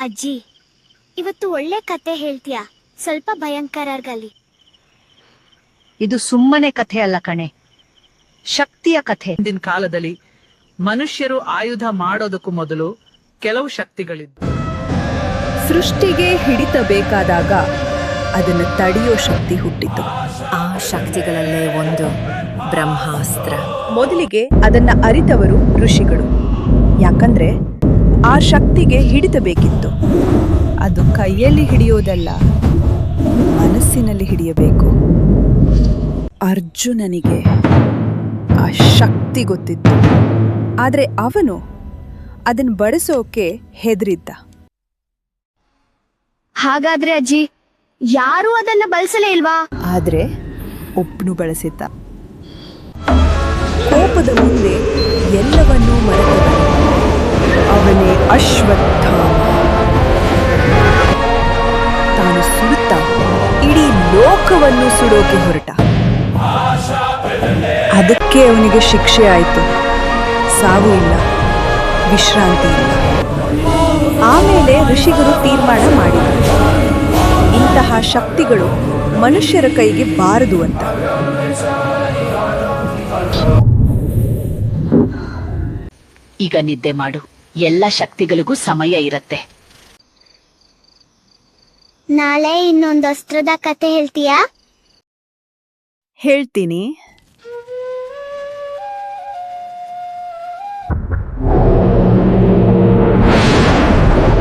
ಅಜ್ಜಿ, ಇವತ್ತು ಒಳ್ಳೆ ಕತೆ ಹೇಳ್ತೀಯಾ? ಸ್ವಲ್ಪ ಭಯಂಕರಗಲಿ. ಇದು ಸುಮ್ಮನೆ ಕಥೆ ಅಲ್ಲ ಕಣೆ, ಶಕ್ತಿಯ ಕಥೆ. ಹಿಂದಿನ ಕಾಲದಲ್ಲಿ ಮನುಷ್ಯರು ಆಯುಧ ಮಾಡೋದಕ್ಕೂ ಮೊದಲು ಕೆಲವು ಶಕ್ತಿಗಳಿದ್ವು. ಸೃಷ್ಟಿಗೆ ಹಿಡಿತ ಬೇಕಾದಾಗ ಅದನ್ನು ತಡೆಯೋ ಶಕ್ತಿ ಹುಟ್ಟಿತು. ಆ ಶಕ್ತಿಗಳಲ್ಲೇ ಒಂದು ಬ್ರಹ್ಮಾಸ್ತ್ರ. ಮೊದಲಿಗೆ ಅದನ್ನ ಅರಿತವರು ಋಷಿಗಳು. ಯಾಕಂದ್ರೆ ಆ ಶಕ್ತಿಗೆ ಹಿಡಿತ ಬೇಕಿತ್ತು. ಅದು ಕೈಯಲ್ಲಿ ಹಿಡಿಯೋದಲ್ಲ, ಮನಸ್ಸಿನಲ್ಲಿ ಹಿಡಿಯಬೇಕು. ಅರ್ಜುನನಿಗೆ ಆ ಶಕ್ತಿ ಗೊತ್ತಿತ್ತು, ಆದ್ರೆ ಅವನು ಅದನ್ನ ಬಳಸೋಕೆ ಹೆದರಿದ್ದ. ಹಾಗಾದ್ರೆ ಅಜ್ಜಿ, ಯಾರೂ ಅದನ್ನ ಬಳಸಲೇ ಇಲ್ವಾ? ಆದ್ರೆ ಒಬ್ನು ಬಳಸಿದ್ದ. ಕೋಪದ ಮುಂದೆ ಎಲ್ಲವನ್ನೂ ಮರೆತವನು. ಅವನೇ ಅಶ್ವತ್ಥಾಮ. ತಾನು ಸುಡುತ್ತಾ ಇಡೀ ಲೋಕವನ್ನು ಸುಡೋಕೆ ಹೊರಟ. ಅದಕ್ಕೆ ಅವನಿಗೆ ಶಿಕ್ಷೆ ಆಯಿತು. ಸಾವು ಇಲ್ಲ, ವಿಶ್ರಾಂತಿ ಇಲ್ಲ. ಆಮೇಲೆ ಋಷಿಗಳು ತೀರ್ಮಾನ ಮಾಡಿದರು, ಇಂತಹ ಶಕ್ತಿಗಳು ಮನುಷ್ಯರ ಕೈಗೆ ಬಾರದು ಅಂತ. ಈಗ ನಿದ್ದೆ ಮಾಡು, ಎಲ್ಲ ಶಕ್ತಿಗಳಿಗೂ ಸಮಯ ಇರತ್ತೆ. ನಾಳೆ ಇನ್ನೊಂದು ಅಸ್ತ್ರದ ಕತೆ ಹೇಳ್ತೀಯಾ? ಹೇಳ್ತೀನಿ.